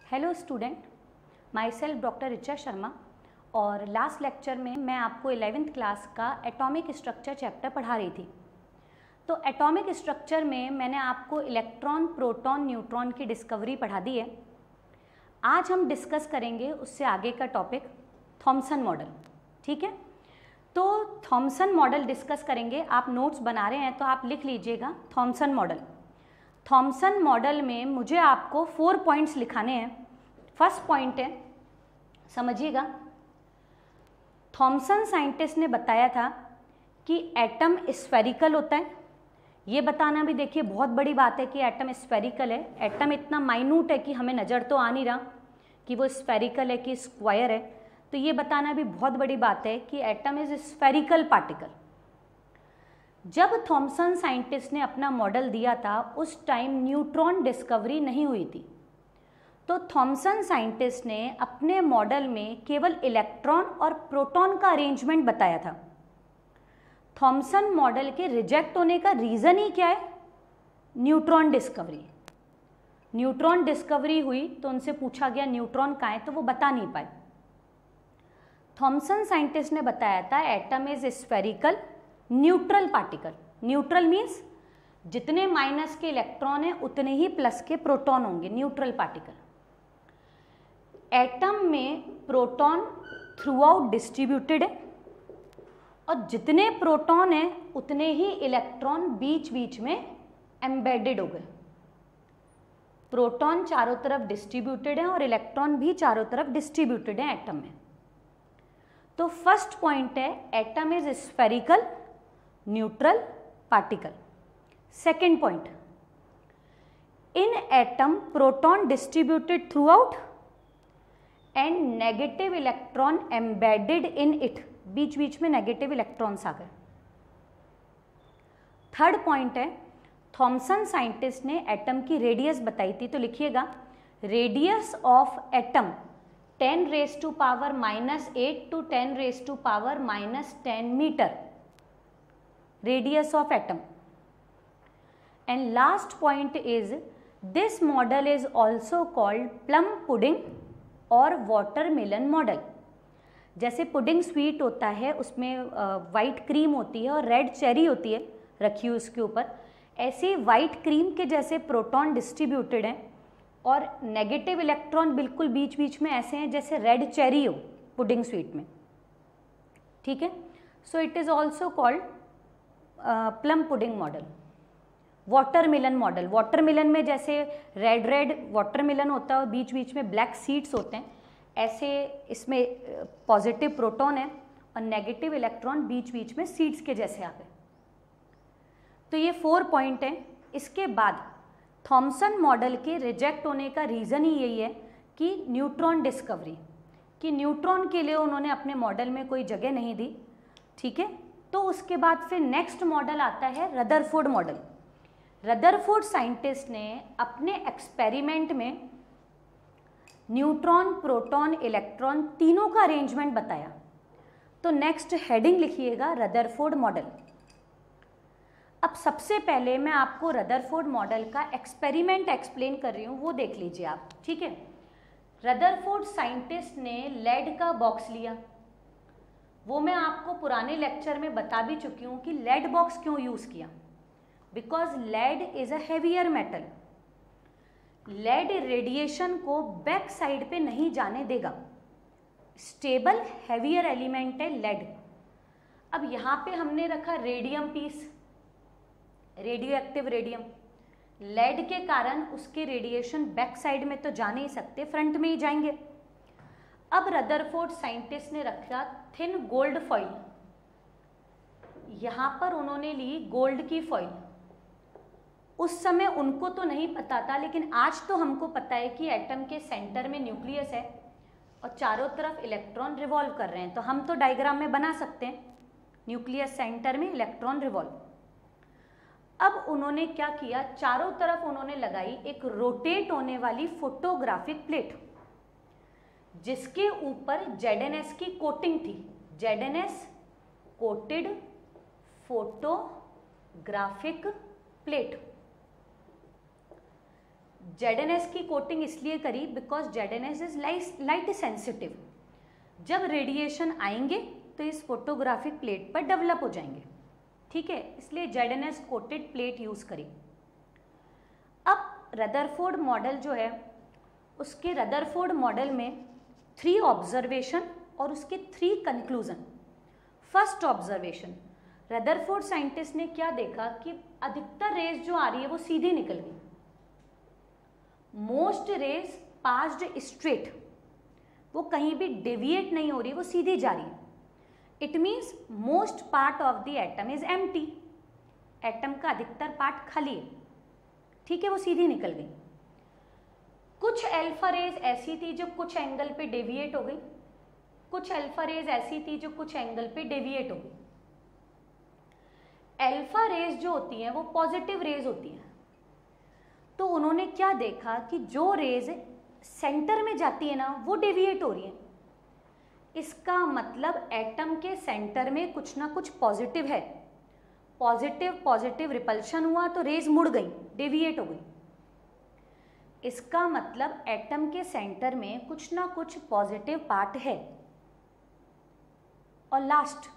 Hello student, my self doctor Richa Sharma. और last lecture में मैं आपको 11th क्लास का एटॉमिक स्ट्रक्चर चैप्टर पढ़ा रही थी। तो एटॉमिक स्ट्रक्चर में मैंने आपको इलेक्ट्रॉन, प्रोटॉन, न्यूट्रॉन की डिस्कवरी पढ़ा दी है। आज हम डिस्कस करेंगे उससे आगे का टॉपिक थॉमसन मॉडल। ठीक है, तो थॉमसन मॉडल डिस्कस करेंगे। आप नोट्स बना रहे हैं तो आप लिख लीजिएगा थॉमसन मॉडल। थॉमसन मॉडल में मुझे आपको 4 पॉइंट्स लिखाने हैं। फर्स्ट पॉइंट है, समझिएगा, थॉमसन साइंटिस्ट ने बताया था कि एटम स्फेरिकल होता है। ये बताना भी देखिए बहुत बड़ी बात है कि एटम स्फेरिकल है। एटम इतना माइन्यूट है कि हमें नज़र तो आ नहीं रहा कि वो स्फेरिकल है कि स्क्वायर है। तो ये बताना भी बहुत बड़ी बात है कि एटम इज स्फेरिकल पार्टिकल। जब थॉमसन साइंटिस्ट ने अपना मॉडल दिया था उस टाइम न्यूट्रॉन डिस्कवरी नहीं हुई थी। तो थॉमसन साइंटिस्ट ने अपने मॉडल में केवल इलेक्ट्रॉन और प्रोटॉन का अरेंजमेंट बताया था। थॉमसन मॉडल के रिजेक्ट होने का रीज़न ही क्या है? Neutron discovery. न्यूट्रॉन डिस्कवरी हुई तो उनसे पूछा गया न्यूट्रॉन कहाँ है, तो वो बता नहीं पाए। थॉमसन साइंटिस्ट ने बताया था atom is spherical neutral particle. Neutral means जितने माइनस के इलेक्ट्रॉन हैं उतने ही प्लस के प्रोटॉन होंगे, न्यूट्रल पार्टिकल। एटम में प्रोटॉन थ्रू आउट डिस्ट्रीब्यूटेड है और जितने प्रोटॉन हैं उतने ही इलेक्ट्रॉन बीच बीच में एम्बेडेड हो गए। प्रोटॉन चारों तरफ डिस्ट्रीब्यूटेड है और इलेक्ट्रॉन भी चारों तरफ डिस्ट्रीब्यूटेड है एटम में। तो फर्स्ट पॉइंट है atom is spherical neutral particle. Second point, in atom proton distributed throughout and negative electron embedded in it. बीच बीच में नेगेटिव इलेक्ट्रॉन्स आ गए। थर्ड पॉइंट है, थॉमसन साइंटिस्ट ने एटम की रेडियस बताई थी, तो लिखिएगा radius of atom 10 raised to power -8 to 10 raised to power -10 मीटर, radius of atom. And last point is this model is also called plum pudding और वाटरमेलन मॉडल। जैसे पुडिंग स्वीट होता है, उसमें वाइट क्रीम होती है और रेड चेरी होती है रखी हुई उसके ऊपर, ऐसे वाइट क्रीम के जैसे प्रोटॉन डिस्ट्रीब्यूटेड हैं और नेगेटिव इलेक्ट्रॉन बिल्कुल बीच बीच में ऐसे हैं जैसे रेड चेरी हो पुडिंग स्वीट में। ठीक है, so it is also called plum pudding model. Watermelon model, watermelon में जैसे रेड रेड वाटरमेलन होता है और बीच बीच में ब्लैक सीड्स होते हैं, ऐसे इसमें पॉजिटिव प्रोटॉन है और नेगेटिव इलेक्ट्रॉन बीच बीच में सीड्स के जैसे आ गए। तो ये 4 पॉइंट हैं। इसके बाद थॉमसन मॉडल के रिजेक्ट होने का रीज़न ही यही है कि न्यूट्रॉन डिस्कवरी, कि न्यूट्रॉन के लिए उन्होंने अपने मॉडल में कोई जगह नहीं दी। ठीक है, तो उसके बाद फिर नेक्स्ट मॉडल आता है रदरफोर्ड मॉडल। रदरफोर्ड साइंटिस्ट ने अपने एक्सपेरिमेंट में न्यूट्रॉन, प्रोटॉन, इलेक्ट्रॉन तीनों का अरेंजमेंट बताया। तो नेक्स्ट हेडिंग लिखिएगा रदरफोर्ड मॉडल। अब सबसे पहले मैं आपको रदरफोर्ड मॉडल का एक्सपेरिमेंट एक्सप्लेन कर रही हूँ, वो देख लीजिए आप। ठीक है, रदरफोर्ड साइंटिस्ट ने लेड का बॉक्स लिया। वो मैं आपको पुराने लेक्चर में बता भी चुकी हूँ कि लेड बॉक्स क्यों यूज़ किया, because lead is a heavier metal. Lead radiation को बैक साइड पे नहीं जाने देगा, स्टेबल हेवियर एलिमेंट है लेड। अब यहाँ पे हमने रखा radium piece, radioactive radium. Lead के कारण उसके रेडिएशन बैक साइड में तो जा नहीं सकते, फ्रंट में ही जाएंगे। अब रदरफोर्ड साइंटिस्ट ने रखा थिन गोल्ड फॉइल। यहाँ पर उन्होंने ली गोल्ड की फॉइल। उस समय उनको तो नहीं पता था, लेकिन आज तो हमको पता है कि एटम के सेंटर में न्यूक्लियस है और चारों तरफ इलेक्ट्रॉन रिवॉल्व कर रहे हैं। तो हम तो डायग्राम में बना सकते हैं न्यूक्लियस सेंटर में, इलेक्ट्रॉन रिवॉल्व। अब उन्होंने क्या किया, चारों तरफ उन्होंने लगाई एक रोटेट होने वाली फोटोग्राफिक प्लेट जिसके ऊपर ZnS की कोटिंग थी। ZnS coated photographic plate. ZNS की कोटिंग इसलिए करी because ZNS is light sensitive. जब रेडिएशन आएंगे तो इस फोटोग्राफिक प्लेट पर डेवलप हो जाएंगे, ठीक है, इसलिए ZNS कोटेड प्लेट यूज़ करी। अब रदरफोर्ड मॉडल जो है, उसके रदरफोर्ड मॉडल में 3 ऑब्जर्वेशन और उसके 3 conclusion. First observation, Rutherford scientist ने क्या देखा कि अधिकतर रेज जो आ रही है वो सीधी निकल गई। मोस्ट रेज पास्ड स्ट्रेट, वो कहीं भी डेविएट नहीं हो रही, वो सीधी जा रही है। It means most part of the atom is empty, atom का अधिकतर पार्ट खाली है, ठीक है, वो सीधी निकल गई। कुछ अल्फा रेज ऐसी थी जो कुछ एंगल पे डेविएट हो गई, कुछ अल्फा रेज ऐसी थी जो कुछ एंगल पे डेविएट हो गई। अल्फा रेज जो होती हैं वो पॉजिटिव रेज होती हैं, तो उन्होंने क्या देखा कि जो रेज सेंटर में जाती है ना वो डेविएट हो रही है। इसका मतलब एटम के सेंटर में कुछ ना कुछ पॉजिटिव है, पॉजिटिव पॉजिटिव रिपल्शन हुआ तो रेज मुड़ गई, डेविएट हो गई। इसका मतलब एटम के सेंटर में कुछ ना कुछ पॉजिटिव पार्ट है। और लास्ट,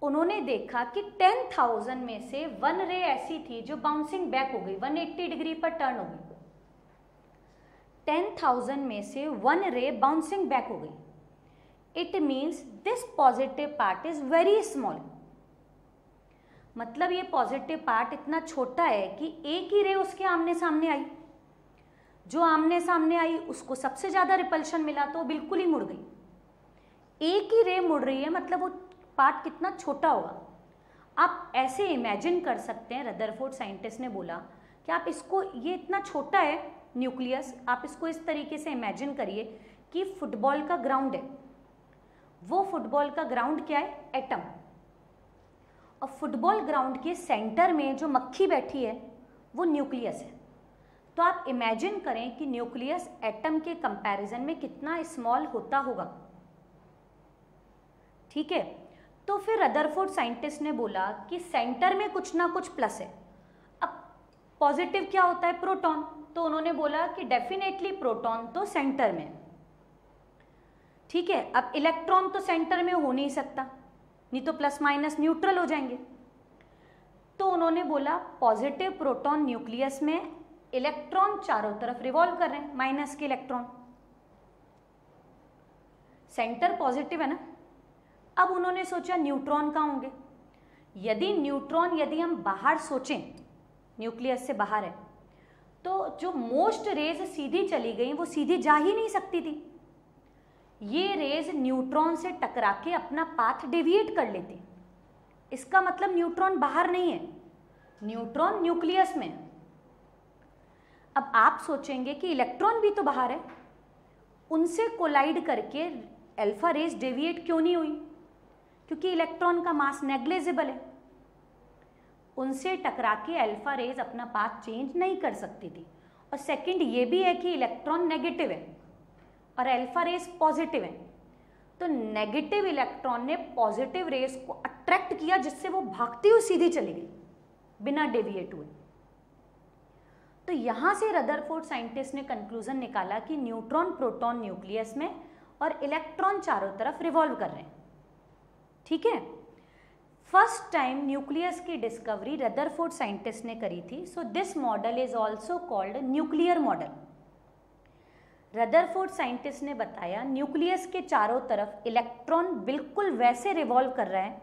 उन्होंने देखा कि 10,000 में से 1 रे ऐसी थी जो बाउंसिंग बैक हो गई, 180 डिग्री पर टर्न हो गई। 10,000 में से 1 रे बाउंसिंग बैक हो गई। It means this positive part is very small. मतलब ये पॉजिटिव पार्ट इतना छोटा है कि एक ही रे उसके आमने सामने आई, जो आमने सामने आई उसको सबसे ज्यादा रिपल्शन मिला तो बिल्कुल ही मुड़ गई। एक ही रे मुड़ रही है, मतलब वो पार्ट कितना छोटा होगा। आप ऐसे इमेजिन कर सकते हैं, रदरफोर्ड साइंटिस्ट ने बोला कि आप इसको, ये इतना छोटा है न्यूक्लियस, आप इसको इस तरीके से इमेजिन करिए कि फुटबॉल का ग्राउंड है। वो फुटबॉल का ग्राउंड क्या है? एटम। और फुटबॉल ग्राउंड के सेंटर में जो मक्खी बैठी है वो न्यूक्लियस है। तो आप इमेजिन करें कि न्यूक्लियस एटम के कंपैरिजन में कितना स्मॉल होता होगा, ठीक है। तो फिर रदरफोर्ड साइंटिस्ट ने बोला कि सेंटर में कुछ ना कुछ प्लस है। अब पॉजिटिव क्या होता है? प्रोटॉन। तो उन्होंने बोला कि डेफिनेटली प्रोटॉन तो सेंटर में, ठीक है। अब इलेक्ट्रॉन तो सेंटर में हो नहीं सकता, नहीं तो प्लस माइनस न्यूट्रल हो जाएंगे। तो उन्होंने बोला पॉजिटिव प्रोटॉन न्यूक्लियस में, इलेक्ट्रॉन चारों तरफ रिवॉल्व कर रहे हैं, माइनस के इलेक्ट्रॉन, सेंटर पॉजिटिव है ना। अब उन्होंने सोचा न्यूट्रॉन कहाँ होंगे। यदि हम बाहर सोचें, न्यूक्लियस से बाहर है, तो जो मोस्ट रेज सीधी चली गई वो सीधी जा ही नहीं सकती थी। ये रेज न्यूट्रॉन से टकरा के अपना पाथ डेविएट कर लेती। इसका मतलब न्यूट्रॉन बाहर नहीं है, न्यूट्रॉन न्यूक्लियस में है। अब आप सोचेंगे कि इलेक्ट्रॉन भी तो बाहर है, उनसे कोलाइड करके अल्फा रेज डेविएट क्यों नहीं हुई? क्योंकि इलेक्ट्रॉन का मास नेग्लिजिबल है, उनसे टकरा के अल्फा रेज अपना पाथ चेंज नहीं कर सकती थी। और सेकंड ये भी है कि इलेक्ट्रॉन नेगेटिव है और अल्फा रेज पॉजिटिव है, तो नेगेटिव इलेक्ट्रॉन ने पॉजिटिव रेज को अट्रैक्ट किया, जिससे वो भागती हुई सीधी चली गई बिना डेविएट हुए। तो यहां से रदरफोर्ड साइंटिस्ट ने कंक्लूजन निकाला कि न्यूट्रॉन प्रोटॉन न्यूक्लियस में और इलेक्ट्रॉन चारों तरफ रिवॉल्व कर रहे हैं, ठीक है। फर्स्ट टाइम न्यूक्लियस की डिस्कवरी रदरफोर्ड साइंटिस्ट ने करी थी। So this model is also called nuclear model. Rutherford scientist ने बताया न्यूक्लियस के चारों तरफ इलेक्ट्रॉन बिल्कुल वैसे रिवॉल्व कर रहा है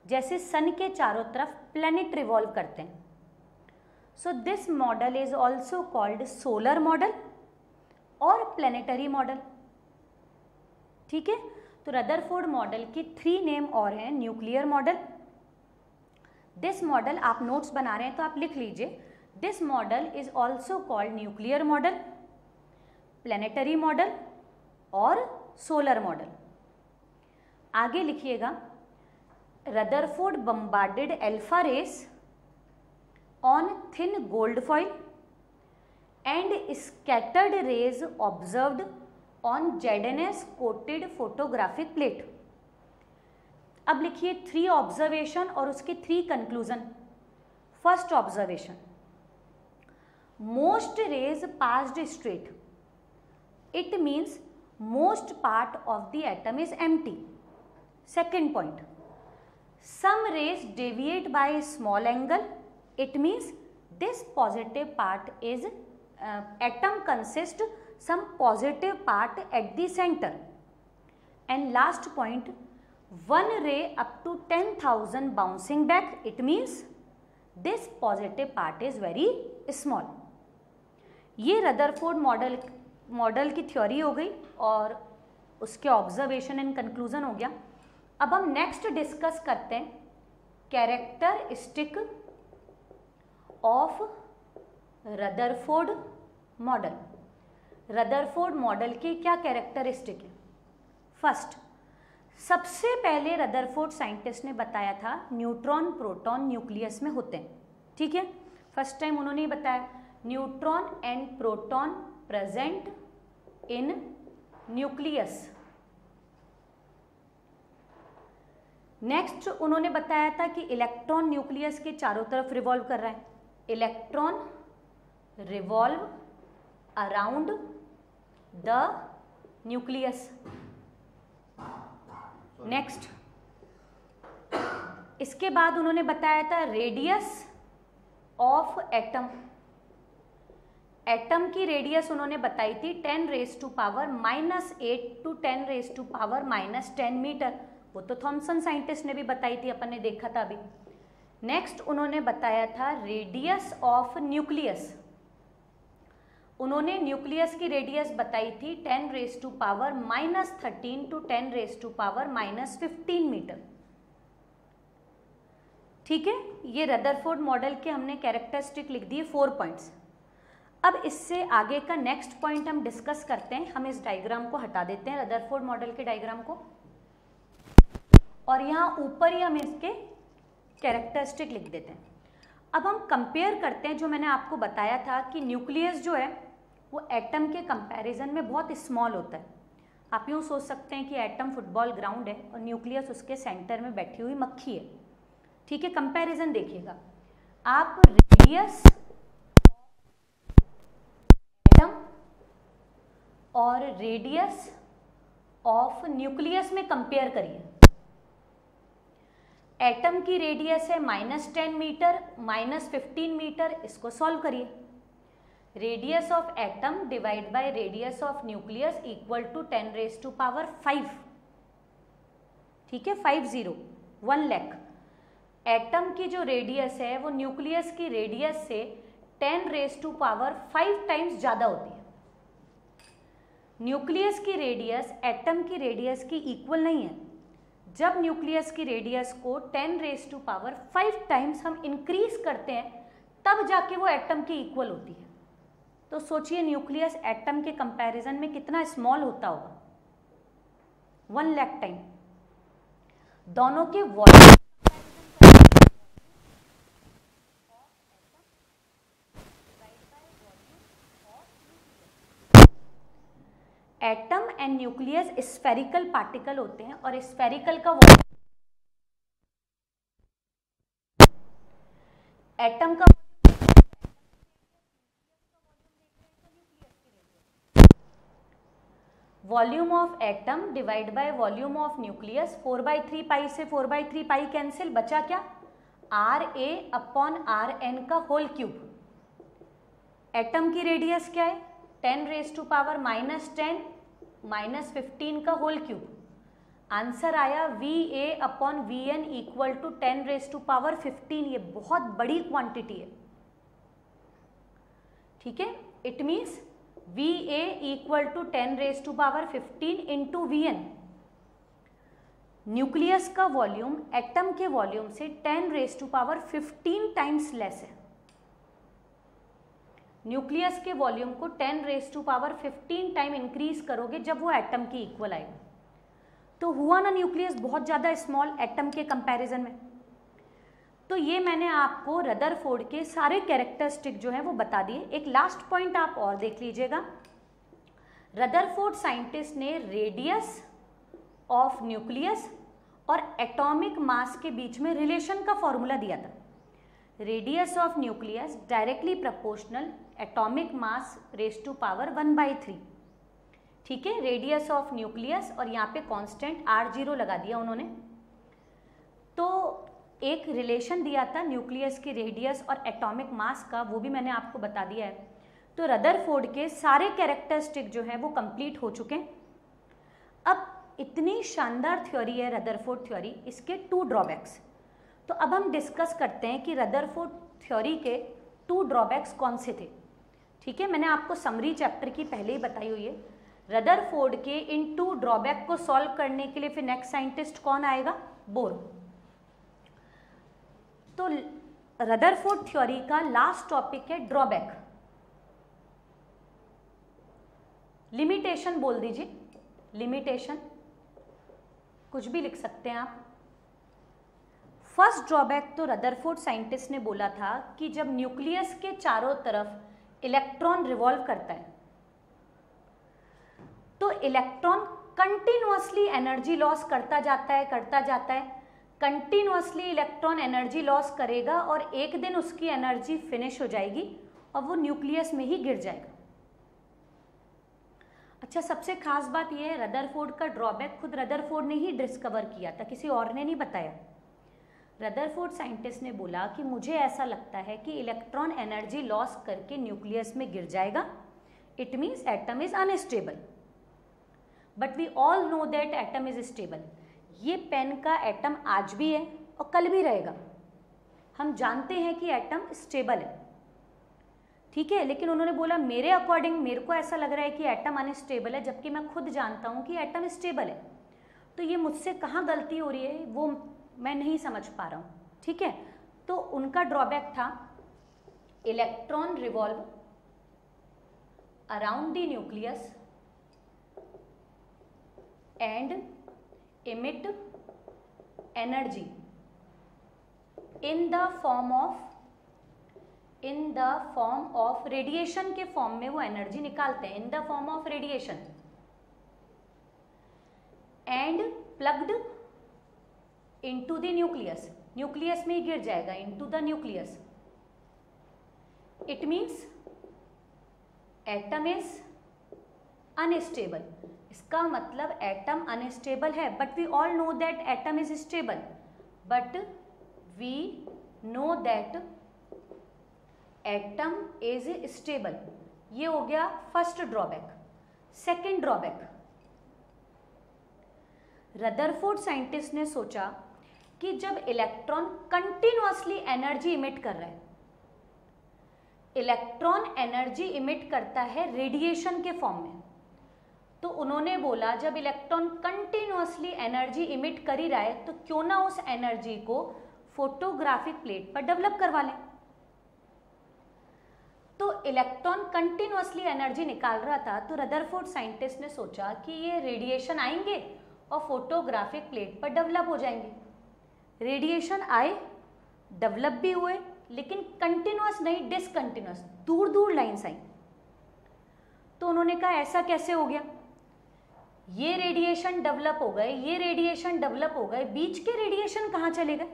जैसे सन के चारों तरफ प्लैनेट रिवॉल्व करते हैं। So this model is also called solar model और प्लैनेटरी मॉडल, ठीक है। तो रदरफोर्ड मॉडल की 3 नेम और हैं। न्यूक्लियर मॉडल, दिस मॉडल, आप नोट्स बना रहे हैं तो आप लिख लीजिए, this model is also called nuclear model, planetary model और सोलर मॉडल। आगे लिखिएगा, Rutherford bombarded alpha rays on thin gold foil and scattered rays observed on ZNS coated photographic plate. अब लिखिए 3 ऑब्जर्वेशन और उसके 3 conclusion. First observation, most rays passed straight. It means most part of the atom is empty. Second point, some rays deviate by a small angle. It means this positive part is atom consists some positive part at the center. And last point, one ray up to 10,000 bouncing back. It means this positive part is very small. ये Rutherford model की theory हो गई और उसके observation and conclusion हो गया. अब हम नेक्स्ट डिस्कस करते हैं characteristic of Rutherford model. Rutherford model के क्या कैरेक्टरिस्टिक है? फर्स्ट, सबसे पहले रदरफोर्ड साइंटिस्ट ने बताया था न्यूट्रॉन प्रोटॉन न्यूक्लियस में होते हैं. ठीक है, फर्स्ट टाइम उन्होंने बताया neutron and proton present in nucleus. Next उन्होंने बताया था कि इलेक्ट्रॉन न्यूक्लियस के चारों तरफ रिवॉल्व कर रहा है. Electron revolve around the nucleus. Next, इसके बाद उन्होंने बताया था रेडियस ऑफ एटम. एटम की रेडियस उन्होंने बताई थी 10⁻⁻8 to 10⁻⁻10 मीटर. वो तो थॉमसन साइंटिस्ट ने भी बताई थी, अपन ने देखा था अभी. नेक्स्ट उन्होंने बताया था रेडियस ऑफ न्यूक्लियस. उन्होंने न्यूक्लियस की रेडियस बताई थी 10⁻13 to 10⁻15 मीटर. ठीक है, ये रदरफोर्ड मॉडल के हमने कैरेक्टरिस्टिक लिख दिए 4 पॉइंट्स. अब इससे आगे का नेक्स्ट पॉइंट हम डिस्कस करते हैं. हम इस डायग्राम को हटा देते हैं, रदरफोर्ड मॉडल के डायग्राम को, और यहाँ ऊपर ही हम इसके कैरेक्टरिस्टिक लिख देते हैं. अब हम कंपेयर करते हैं, जो मैंने आपको बताया था कि न्यूक्लियस जो है वो एटम के कंपैरिजन में बहुत स्मॉल होता है. आप यूँ सोच सकते हैं कि एटम फुटबॉल ग्राउंड है और न्यूक्लियस उसके सेंटर में बैठी हुई मक्खी है. ठीक है, कंपैरिजन देखिएगा आप. रेडियस एटम और रेडियस ऑफ न्यूक्लियस में कंपेयर करिए. एटम की रेडियस है -10 मीटर, -15 मीटर. इसको सॉल्व करिए. Radius of atom divide by radius of nucleus equal to 10⁵5. ठीक है, 50 1 लाख. एटम की जो रेडियस है वो न्यूक्लियस की रेडियस से 10⁵5 टाइम्स ज़्यादा होती है. न्यूक्लियस की रेडियस एटम की रेडियस की इक्वल नहीं है. जब न्यूक्लियस की रेडियस को 10⁵5 टाइम्स हम इंक्रीज करते हैं तब जाके वो एटम की इक्वल होती है. तो सोचिए न्यूक्लियस एटम के कंपैरिजन में कितना स्मॉल होता होगा. 1 लाख टाइम. दोनों के volume atom and nucleus spherical particle होते हैं और स्फेरिकल का एटम का volume of atom divide by volume of nucleus. 4/3 पाई से 4/3 पाई कैंसिल, बचा क्या? RA/RN का होल क्यूब. एटम की रेडियस क्या है? 10⁻⁻10 -15 का होल क्यूब. आंसर आया VA/VN इक्वल टू 10⁻15. ये बहुत बड़ी क्वांटिटी है. ठीक है, it means VA equal to 10⁻15 into VN. Nucleus का वॉल्यूम एटम के वॉल्यूम से 10⁻15 टाइम्स लेस है. न्यूक्लियस के वॉल्यूम को 10⁻15 टाइम इंक्रीज करोगे जब वो एटम की इक्वल आएगा. तो हुआ ना न्यूक्लियस बहुत ज़्यादा स्मॉल एटम के कंपैरिजन में. तो ये मैंने आपको रदरफोर्ड के सारे कैरेक्टरिस्टिक जो हैं वो बता दिए. एक लास्ट पॉइंट आप और देख लीजिएगा. रदरफोर्ड साइंटिस्ट ने रेडियस ऑफ न्यूक्लियस और एटॉमिक मास के बीच में रिलेशन का फॉर्मूला दिया था. Radius of nucleus directly proportional atomic mass raise to power 1/3, ठीक है, रेडियस ऑफ न्यूक्लियस, और यहाँ पे कांस्टेंट R0 लगा दिया उन्होंने। तो एक रिलेशन दिया था न्यूक्लियस की रेडियस और एटॉमिक मास का, वो भी मैंने आपको बता दिया है। तो रदरफोर्ड के सारे कैरेक्टरिस्टिक जो है वो कंप्लीट हो चुके हैं। अब इतनी शानदार थ्योरी है रदरफोर्ड थ्योरी, इसके 2 ड्रॉबैक्स। तो अब हम डिस्कस करते हैं कि रदरफोर्ड थ्योरी के 2 ड्रॉबैक्स कौन से थे, ठीक है। मैंने आपको समरी चैप्टर की पहले ही बताई हुई है। रदरफोर्ड के इन 2 ड्रॉबैक को सॉल्व करने के लिए फिर नेक्स्ट साइंटिस्ट कौन आएगा? बोर। तो रदरफोर्ड थ्योरी का लास्ट टॉपिक है ड्रॉबैक। लिमिटेशन बोल दीजिए, लिमिटेशन कुछ भी लिख सकते हैं आप। फर्स्ट ड्रॉबैक तो रदरफोर्ड साइंटिस्ट ने बोला था कि जब न्यूक्लियस के चारों तरफ इलेक्ट्रॉन रिवॉल्व करता है तो इलेक्ट्रॉन कंटिन्यूअसली एनर्जी लॉस करता जाता है, कंटिन्यूअसली इलेक्ट्रॉन एनर्जी लॉस करेगा और एक दिन उसकी एनर्जी फिनिश हो जाएगी और वो न्यूक्लियस में ही गिर जाएगा। अच्छा, सबसे खास बात यह है रदरफोर्ड का ड्रॉबैक खुद रदरफोर्ड ने ही डिस्कवर किया था, किसी और ने नहीं बताया। रदरफोर्ड साइंटिस्ट ने बोला कि मुझे ऐसा लगता है कि इलेक्ट्रॉन एनर्जी लॉस करके न्यूक्लियस में गिर जाएगा, it means atom is unstable, but we all know that atom is stable. ये पेन का एटम आज भी है और कल भी रहेगा, हम जानते हैं कि एटम स्टेबल है, ठीक है। लेकिन उन्होंने बोला मेरे अकॉर्डिंग मेरे को ऐसा लग रहा है कि एटम अनस्टेबल है, जबकि मैं खुद जानता हूं कि एटम स्टेबल है। तो ये मुझसे कहाँ गलती हो रही है वो मैं नहीं समझ पा रहा हूं, ठीक है। तो उनका ड्रॉबैक था electron revolve around the nucleus and emit energy in the form of radiation के फॉर्म में वो एनर्जी निकालते हैं, in the form of radiation, and plugged into the nucleus, nucleus में ही गिर जाएगा, into the nucleus. It means atom is unstable, इसका मतलब एटम अनस्टेबल है, but we all know that atom is stable, but we know that atom is stable. ये हो गया first drawback. Second drawback, Rutherford scientist ने सोचा कि जब इलेक्ट्रॉन कंटिन्यूअसली एनर्जी इमिट कर रहा है, इलेक्ट्रॉन एनर्जी इमिट करता है रेडिएशन के फॉर्म में, तो उन्होंने बोला जब इलेक्ट्रॉन कंटिन्यूअसली एनर्जी इमिट कर ही रहा है तो क्यों ना उस एनर्जी को फोटोग्राफिक प्लेट पर डेवलप करवा लें। तो इलेक्ट्रॉन कंटिन्यूअसली एनर्जी निकाल रहा था, तो रदरफोर्ड साइंटिस्ट ने सोचा कि ये रेडिएशन आएंगे और फोटोग्राफिक प्लेट पर डेवलप हो जाएंगे। रेडिएशन आए, डेवलप भी हुए, लेकिन कंटिन्यूअस नहीं, डिसकंटिन्यूअस, दूर दूर लाइन्स आई। तो उन्होंने कहा ऐसा कैसे हो गया, ये रेडिएशन डेवलप हो गए, ये रेडिएशन डेवलप हो गए, बीच के रेडिएशन कहाँ चले गए।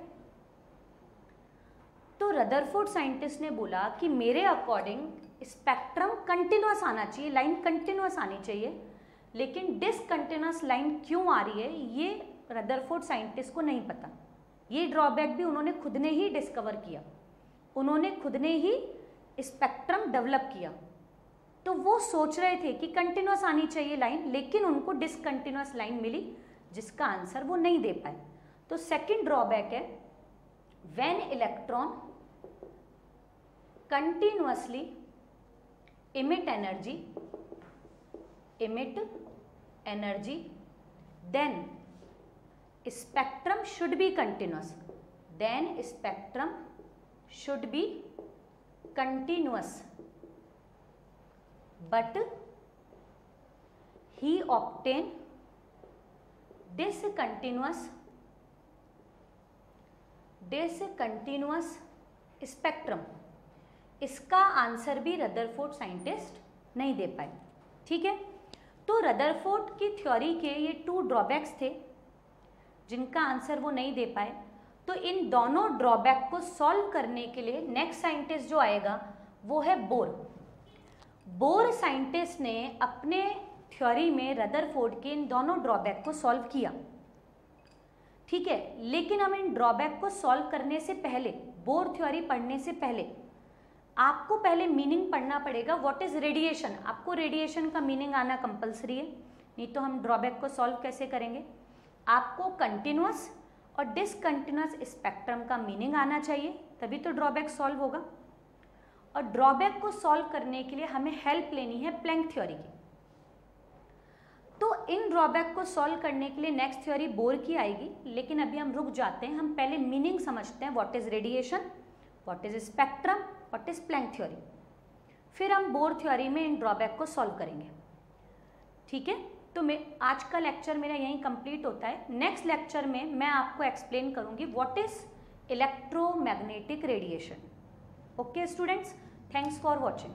तो रदरफोर्ड साइंटिस्ट ने बोला कि मेरे अकॉर्डिंग स्पेक्ट्रम कंटिन्यूअस आना चाहिए, लाइन कंटिन्यूअस आनी चाहिए, लेकिन डिसकंटिन्यूअस लाइन क्यों आ रही है ये रदरफोर्ड साइंटिस्ट को नहीं पता। ये ड्रॉबैक भी उन्होंने खुद ने ही डिस्कवर किया, उन्होंने खुद ने ही स्पेक्ट्रम डेवलप किया। तो वो सोच रहे थे कि कंटिन्यूअस आनी चाहिए लाइन, लेकिन उनको डिसकंटिन्यूअस लाइन मिली जिसका आंसर वो नहीं दे पाए। तो सेकंड ड्रॉबैक है when electron continuously emit energy then spectrum should be continuous, but he obtained discontinuous spectrum. इसका आंसर भी रदरफोर्ड साइंटिस्ट नहीं दे पाए, ठीक है। तो रदरफोर्ड की थ्योरी के ये 2 ड्रॉबैक्स थे जिनका आंसर वो नहीं दे पाए। तो इन दोनों ड्रॉबैक को सॉल्व करने के लिए नेक्स्ट साइंटिस्ट जो आएगा वो है बोर। बोर साइंटिस्ट ने अपने थ्योरी में रदरफोर्ड के इन दोनों ड्रॉबैक को सॉल्व किया, ठीक है। लेकिन हम इन ड्रॉबैक को सॉल्व करने से पहले, बोर थ्योरी पढ़ने से पहले आपको पहले मीनिंग पढ़ना पड़ेगा। व्हाट इज रेडिएशन, आपको रेडिएशन का मीनिंग आना कंपलसरी है, नहीं तो हम ड्रॉबैक को सॉल्व कैसे करेंगे। आपको कंटिन्यूअस और डिसकंटिन्यूअस स्पेक्ट्रम का मीनिंग आना चाहिए, तभी तो ड्रॉबैक सॉल्व होगा। और ड्रॉबैक को सॉल्व करने के लिए हमें हेल्प लेनी है प्लैंक थ्योरी की। तो इन ड्रॉबैक को सॉल्व करने के लिए नेक्स्ट थ्योरी बोर की आएगी, लेकिन अभी हम रुक जाते हैं, हम पहले मीनिंग समझते हैं। What is radiation, what is spectrum, what is Planck theory, फिर हम बोर थ्योरी में इन ड्रॉबैक को सॉल्व करेंगे, ठीक है। तो मैं आज का लेक्चर मेरा यहीं कंप्लीट होता है। नेक्स्ट लेक्चर में मैं आपको एक्सप्लेन करूंगी what is electromagnetic radiation. Okay students, thanks for watching.